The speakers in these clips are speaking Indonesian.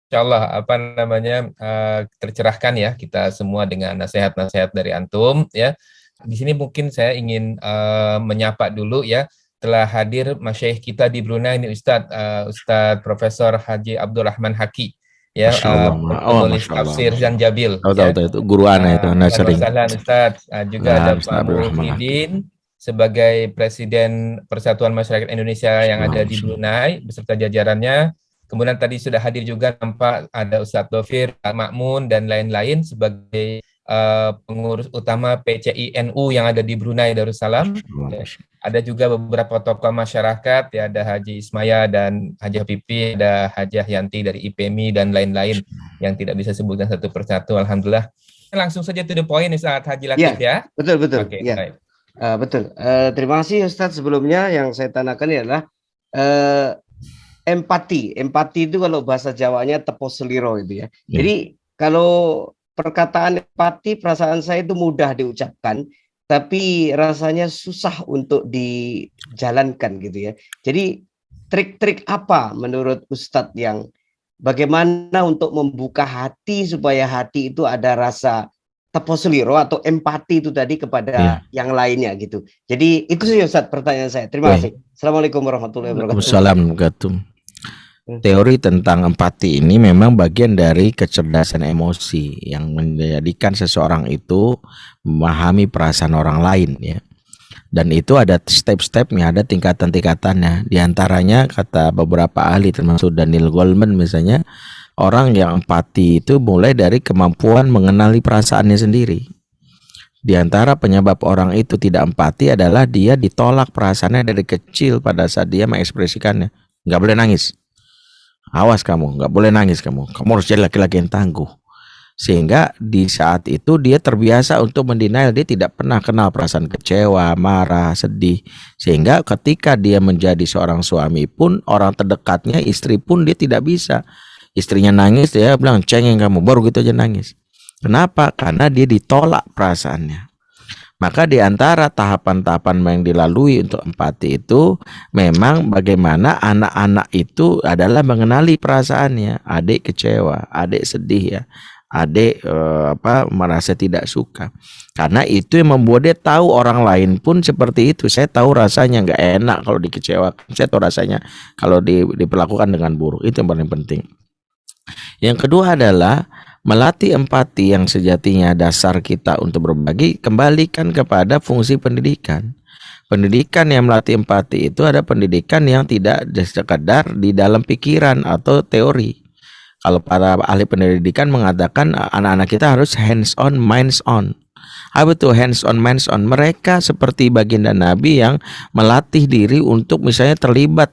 Insyaallah apa namanya tercerahkan ya kita semua dengan nasihat-nasihat dari antum ya. Di sini mungkin saya ingin menyapa dulu ya, telah hadir masyayikh kita di Brunei ini Ustadz Profesor Haji Abdurrahman Haki ya, Masya Allah, oh penulis Masya Allah, tafsir Masya dan Allah. Jabil Tahu ya. tahu tahu itu guru aneh itu, anda Ahlan wa sering. sahlan Ustadz. Juga ada Nah, Pak Ustaz Abdurrahman Laki. Muhyiddin sebagai Presiden Persatuan Masyarakat Indonesia Masya yang Allah, ada di Masya Allah. Brunei beserta jajarannya. Kemudian tadi sudah hadir juga nampak ada Ustadz Dovir, Pak Makmun, dan lain-lain sebagai pengurus utama PCI NU yang ada di Brunei Darussalam. Masya Allah, Ya. Masya Ada juga beberapa tokoh masyarakat, ya ada Haji Ismaya dan Haji Pipi, ada Haji Yanti dari IPMI dan lain-lain yang tidak bisa sebutkan satu persatu. Alhamdulillah. Langsung saja to the point, Ustadz Haji Ya, Latif ya. betul betul. Oke, Ya, baik. betul. Terima kasih Ustadz. Sebelumnya yang saya tanyakan adalah eh, empati. Empati itu kalau bahasa Jawanya tepo seliro itu ya. Ya. Jadi kalau perkataan empati, perasaan saya itu mudah diucapkan, tapi rasanya susah untuk dijalankan gitu ya. Jadi trik-trik apa menurut Ustadz yang bagaimana untuk membuka hati supaya hati itu ada rasa teposeliro atau empati itu tadi kepada yang lainnya gitu. Jadi itu sih Ustadz pertanyaan saya. Terima kasih. Assalamualaikum warahmatullahi wabarakatuh. Waalaikumsalam warahmatullahi wabarakatuh. Teori tentang empati ini memang bagian dari kecerdasan emosi yang menjadikan seseorang itu memahami perasaan orang lain ya. Dan itu ada step-stepnya, ada tingkatan-tingkatannya. Di antaranya kata beberapa ahli termasuk Daniel Goleman misalnya, orang yang empati itu mulai dari kemampuan mengenali perasaannya sendiri. Di antara penyebab orang itu tidak empati adalah dia ditolak perasaannya dari kecil pada saat dia mengekspresikannya. Nggak boleh nangis. Awas kamu, nggak boleh nangis kamu. Kamu harus jadi laki-laki yang tangguh. Sehingga di saat itu dia terbiasa untuk mendenial, dia tidak pernah kenal perasaan kecewa, marah, sedih. Sehingga ketika dia menjadi seorang suami pun, orang terdekatnya, istri pun dia tidak bisa. Istrinya nangis, dia bilang cengeng kamu, baru gitu aja nangis. Kenapa? Karena dia ditolak perasaannya. Maka di antara tahapan-tahapan yang dilalui untuk empati itu memang bagaimana anak-anak itu adalah mengenali perasaannya. Adik kecewa, adik sedih ya, adik merasa tidak suka. Karena itu yang membuat dia tahu orang lain pun seperti itu. Saya tahu rasanya nggak enak kalau dikecewakan. Saya tahu rasanya kalau diperlakukan dengan buruk. Itu yang paling penting. Yang kedua adalah melatih empati yang sejatinya dasar kita untuk berbagi, kembalikan kepada fungsi pendidikan. Pendidikan yang melatih empati itu ada pendidikan yang tidak sekadar di dalam pikiran atau teori. Kalau para ahli pendidikan mengatakan anak-anak kita harus hands on, minds on. Apa itu hands on, minds on? Mereka seperti baginda Nabi yang melatih diri untuk misalnya terlibat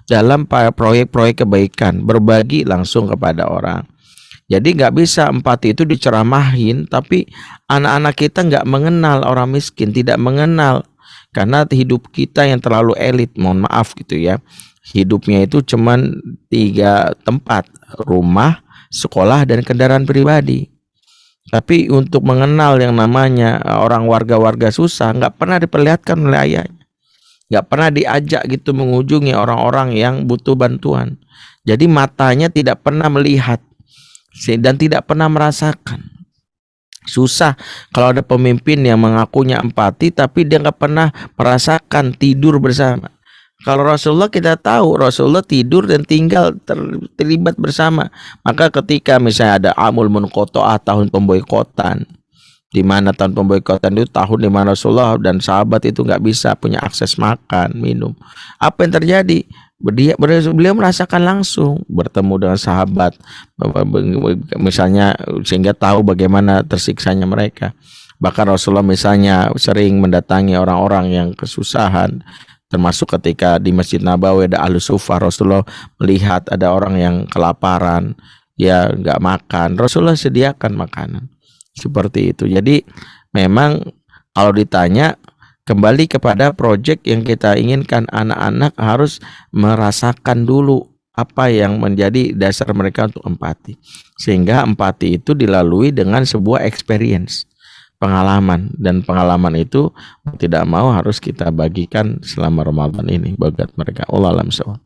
dalam proyek-proyek kebaikan, berbagi langsung kepada orang. Jadi nggak bisa empati itu diceramahin, tapi anak-anak kita nggak mengenal orang miskin, tidak mengenal, karena hidup kita yang terlalu elit, mohon maaf gitu ya. Hidupnya itu cuman 3 tempat, rumah, sekolah, dan kendaraan pribadi. Tapi untuk mengenal yang namanya orang warga-warga susah, nggak pernah diperlihatkan oleh ayahnya. Nggak pernah diajak gitu mengunjungi orang-orang yang butuh bantuan. Jadi matanya tidak pernah melihat dan tidak pernah merasakan. Susah kalau ada pemimpin yang mengakunya empati tapi dia nggak pernah merasakan tidur bersama. Kalau Rasulullah kita tahu Rasulullah tidur dan tinggal terlibat bersama. Maka ketika misalnya ada Amul Munqotho'ah, tahun pemboikotan, di mana tahun pemboikotan itu tahun di mana Rasulullah dan sahabat itu nggak bisa punya akses makan, minum. Apa yang terjadi? Beliau merasakan langsung bertemu dengan sahabat, misalnya sehingga tahu bagaimana tersiksanya mereka. Bahkan Rasulullah misalnya sering mendatangi orang-orang yang kesusahan, termasuk ketika di Masjid Nabawi ada Ahlus Sufah, Rasulullah melihat ada orang yang kelaparan, ya nggak makan, Rasulullah sediakan makanan. Seperti itu. Jadi memang kalau ditanya kembali kepada proyek yang kita inginkan, anak-anak harus merasakan dulu apa yang menjadi dasar mereka untuk empati. Sehingga empati itu dilalui dengan sebuah experience, pengalaman, dan pengalaman itu tidak mau harus kita bagikan selama Ramadan ini bagi mereka. Wallahu a'lam bishawab.